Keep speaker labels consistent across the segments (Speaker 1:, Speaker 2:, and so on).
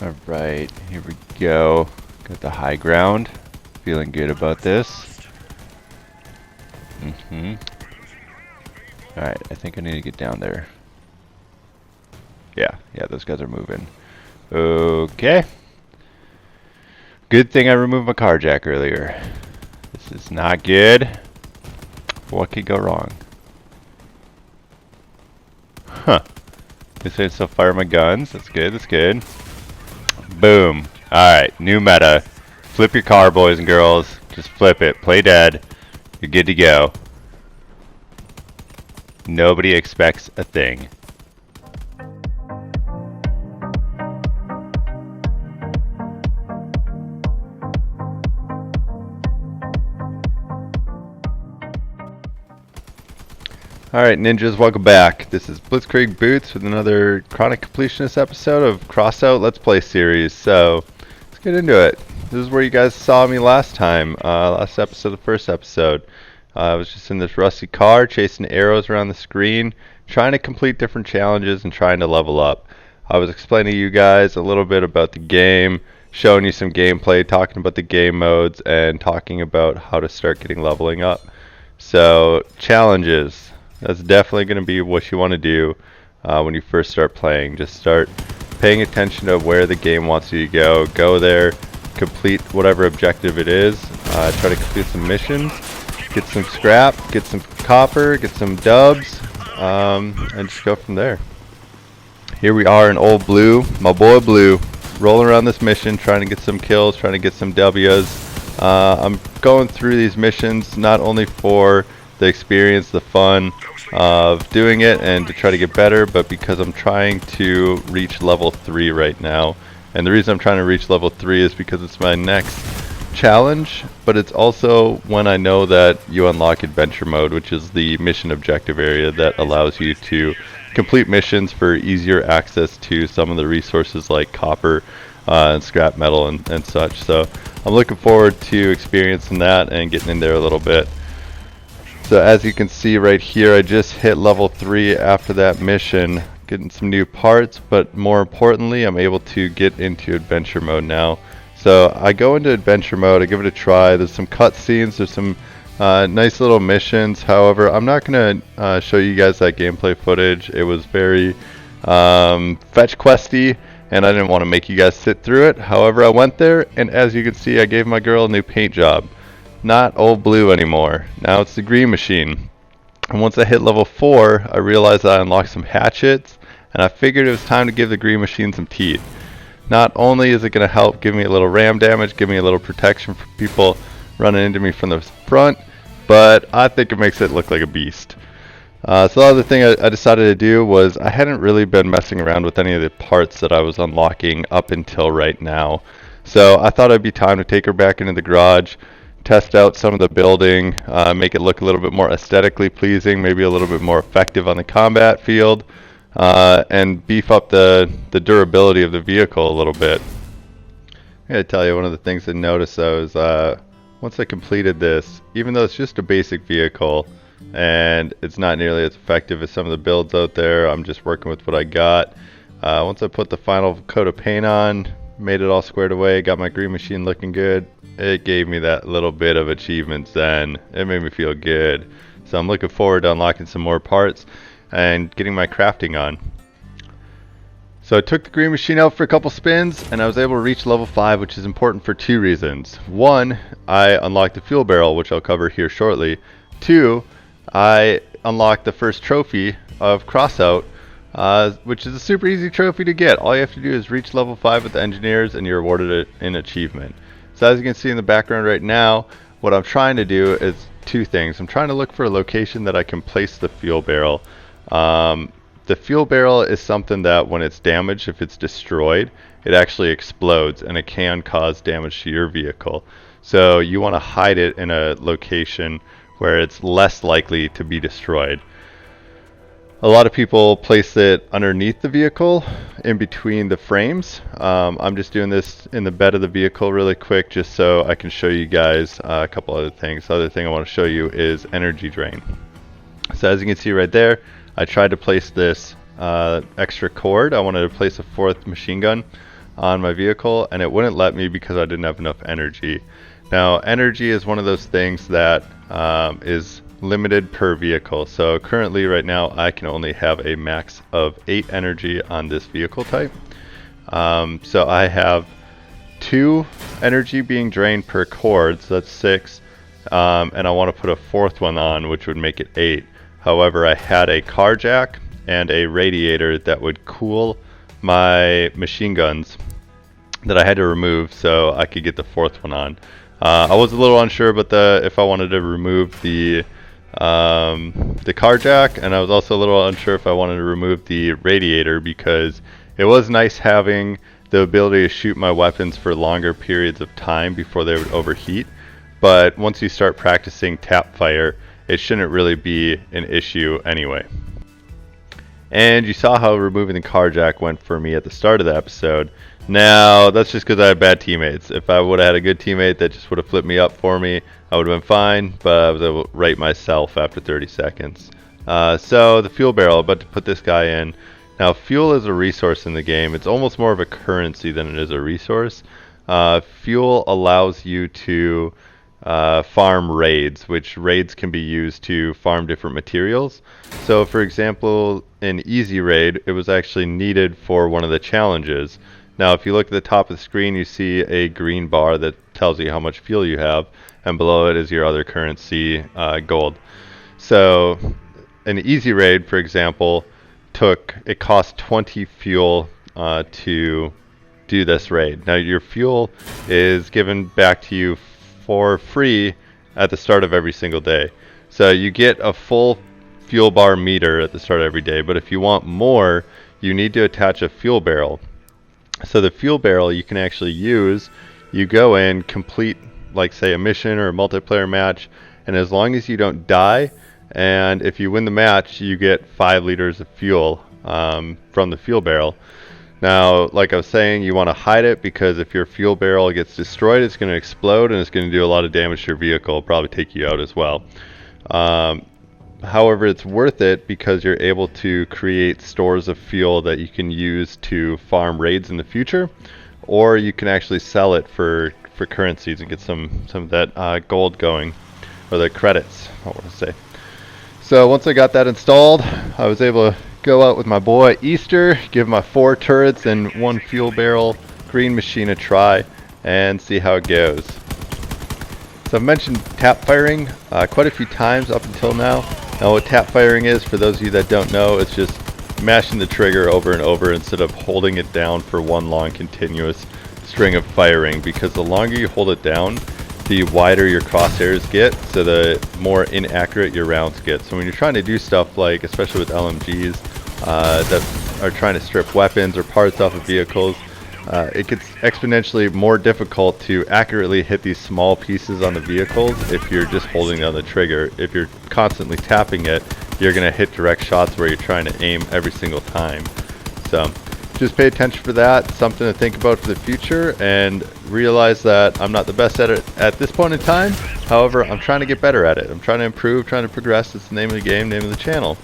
Speaker 1: Alright, here we go. Got the high ground. Feeling good about this. Alright, I think I need to get down there. Yeah, those guys are moving. Okay. Good thing I removed my carjack earlier. This is not good. What could go wrong? Huh. Guess I still fire my guns. That's good, that's good. Boom. Alright, new meta. Flip your car, boys and girls. Just flip it. Play dead. You're good to go. Nobody expects a thing. Alright, ninjas, welcome back. This is Blitzkrieg Boots with another Chronic Completionist episode of Crossout Let's Play series. So, let's get into it. This is where you guys saw me last time, last episode, the first episode. I was just in this rusty car, chasing arrows around the screen, trying to complete different challenges and trying to level up. I was explaining to you guys a little bit about the game, showing you some gameplay, talking about the game modes, and talking about how to start getting leveling up. So, challenges. That's definitely going to be what you want to do when you first start playing. Just start paying attention to where the game wants you to go. Go there, complete whatever objective it is. Try to complete some missions, get some scrap, get some copper, get some dubs, and just go from there. Here we are in old Blue, my boy Blue, rolling around this mission, trying to get some kills, trying to get some W's. I'm going through these missions not only for the experience, the fun of doing it and to try to get better, but because I'm trying to reach level 3 right now. And the reason I'm trying to reach level 3 is because it's my next challenge, but it's also when I know that you unlock adventure mode, which is the mission objective area that allows you to complete missions for easier access to some of the resources like copper and scrap metal and such. So I'm looking forward to experiencing that and getting in there a little bit. So as you can see right here, I just hit level 3 after that mission, getting some new parts, but more importantly, I'm able to get into adventure mode now. So I go into adventure mode, I give it a try. There's some cutscenes, there's some nice little missions. However, I'm not going to show you guys that gameplay footage. It was very fetch questy, and I didn't want to make you guys sit through it. However, I went there, and as you can see, I gave my girl a new paint job. Not old Blue anymore. Now it's the green machine. And once I hit level 4, I realized I unlocked some hatchets, and I figured it was time to give the green machine some teeth. Not only is it going to help give me a little ram damage, give me a little protection from people running into me from the front, but I think it makes it look like a beast. So the other thing I decided to do was I hadn't really been messing around with any of the parts that I was unlocking up until right now. So I thought it'd be time to take her back into the garage, test out some of the building, make it look a little bit more aesthetically pleasing, maybe a little bit more effective on the combat field, and beef up the durability of the vehicle a little bit. I gotta tell you, one of the things I noticed though is once I completed this, even though it's just a basic vehicle and it's not nearly as effective as some of the builds out there, I'm just working with what I got. Once I put the final coat of paint on, made it all squared away, got my green machine looking good, it gave me that little bit of achievement zen. It made me feel good. So I'm looking forward to unlocking some more parts and getting my crafting on. So I took the green machine out for a couple spins and I was able to reach level 5, which is important for 2 reasons. 1, I unlocked the fuel barrel, which I'll cover here shortly. 2, I unlocked the first trophy of Crossout, which is a super easy trophy to get. All you have to do is reach level 5 with the engineers and you're awarded an achievement. So as you can see in the background right now, what I'm trying to do is 2 things. I'm trying to look for a location that I can place the fuel barrel. The fuel barrel is something that when it's damaged, if it's destroyed, it actually explodes and it can cause damage to your vehicle. So you want to hide it in a location where it's less likely to be destroyed. A lot of people place it underneath the vehicle, in between the frames. I'm just doing this in the bed of the vehicle really quick just so I can show you guys a couple other things. The other thing I want to show you is energy drain. So as you can see right there, I tried to place this extra cord. I wanted to place a 4th machine gun. on my vehicle, and it wouldn't let me because I didn't have enough energy. Now, energy is one of those things that is limited per vehicle. So currently right now I can only have a max of 8 energy on this vehicle type. So I have 2 energy being drained per cord, so that's 6, and I want to put a 4th one on, which would make it 8. However, I had a car jack and a radiator that would cool my machine guns that I had to remove so I could get the 4th one on. I was a little unsure about if I wanted to remove the car jack, and I was also a little unsure if I wanted to remove the radiator, because it was nice having the ability to shoot my weapons for longer periods of time before they would overheat. But once you start practicing tap fire, it shouldn't really be an issue anyway. And you saw how removing the car jack went for me at the start of the episode. Now, that's just because I had bad teammates. If I would have had a good teammate that just would have flipped me up for me, I would have been fine, but I was able to right myself after 30 seconds. So the fuel barrel, about to put this guy in. Now, fuel is a resource in the game. It's almost more of a currency than it is a resource. Fuel allows you to farm raids, which raids can be used to farm different materials. So for example, in Easy Raid, it was actually needed for one of the challenges. Now if you look at the top of the screen, you see a green bar that tells you how much fuel you have, and below it is your other currency, gold. So an Easy Raid, for example, it cost 20 fuel to do this raid. Now your fuel is given back to you for free at the start of every single day. So you get a full fuel bar meter at the start of every day, but if you want more, you need to attach a fuel barrel. So the fuel barrel you can actually use, you go in, complete like say a mission or a multiplayer match, and as long as you don't die, and if you win the match, you get 5 liters of fuel from the fuel barrel. Now, like I was saying, you want to hide it, because if your fuel barrel gets destroyed, it's going to explode and it's going to do a lot of damage to your vehicle. It'll probably take you out as well. However, it's worth it because you're able to create stores of fuel that you can use to farm raids in the future, or you can actually sell it for currencies and get some of that gold going, or the credits, I want to say. So once I got that installed, I was able to go out with my boy Easter, give my 4 turrets and 1 fuel barrel green machine a try, and see how it goes. So I've mentioned tap firing quite a few times up until now. Now what tap firing is, for those of you that don't know, it's just mashing the trigger over and over instead of holding it down for one long continuous string of firing, because the longer you hold it down, the wider your crosshairs get, so the more inaccurate your rounds get. So when you're trying to do stuff like, especially with LMGs, that are trying to strip weapons or parts off of vehicles, it gets exponentially more difficult to accurately hit these small pieces on the vehicles if you're just holding down the trigger. If you're constantly tapping it, you're going to hit direct shots where you're trying to aim every single time. So just pay attention for that. Something to think about for the future, and realize that I'm not the best at it at this point in time. However, I'm trying to get better at it. I'm trying to improve, trying to progress. It's the name of the game, name of the channel.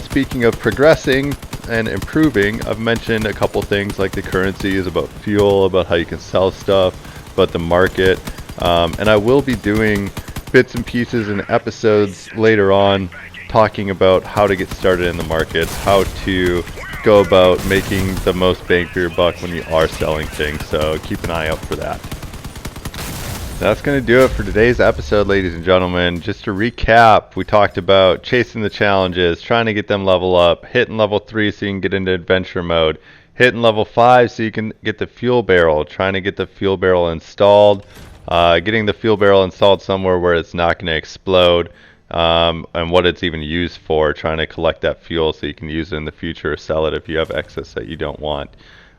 Speaker 1: Speaking of progressing and improving, I've mentioned a couple things like the currencies, about fuel, about how you can sell stuff, about the market, and I will be doing bits and pieces and episodes later on talking about how to get started in the market, how to go about making the most bang for your buck when you are selling things, so keep an eye out for that. That's going to do it for today's episode, ladies and gentlemen. Just to recap, we talked about chasing the challenges, trying to get them level up, hitting level 3 so you can get into adventure mode, hitting level 5 so you can get the fuel barrel, trying to get the fuel barrel installed, getting the fuel barrel installed somewhere where it's not going to explode, and what it's even used for, trying to collect that fuel so you can use it in the future or sell it if you have excess that you don't want.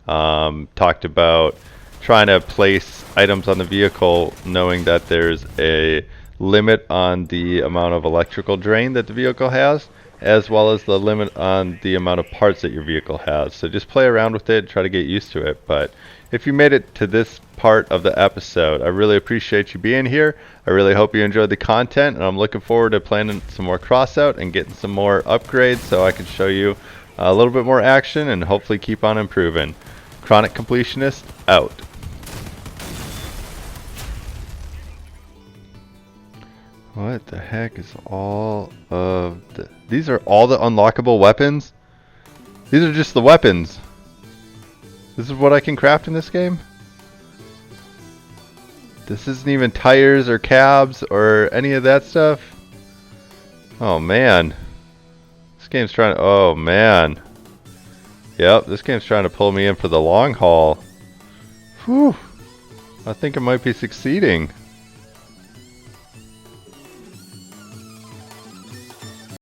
Speaker 1: Talked about trying to place items on the vehicle, knowing that there's a limit on the amount of electrical drain that the vehicle has, as well as the limit on the amount of parts that your vehicle has. So just play around with it, try to get used to it. But if you made it to this part of the episode, I really appreciate you being here. I really hope you enjoyed the content, and I'm looking forward to playing some more Crossout and getting some more upgrades so I can show you a little bit more action and hopefully keep on improving. Chronic Completionist out. What the heck is all of the... These are all the unlockable weapons? These are just the weapons. This is what I can craft in this game? This isn't even tires or cabs or any of that stuff? Oh man. This game's trying to... Oh man. Yep, this game's trying to pull me in for the long haul. Whew. I think it might be succeeding.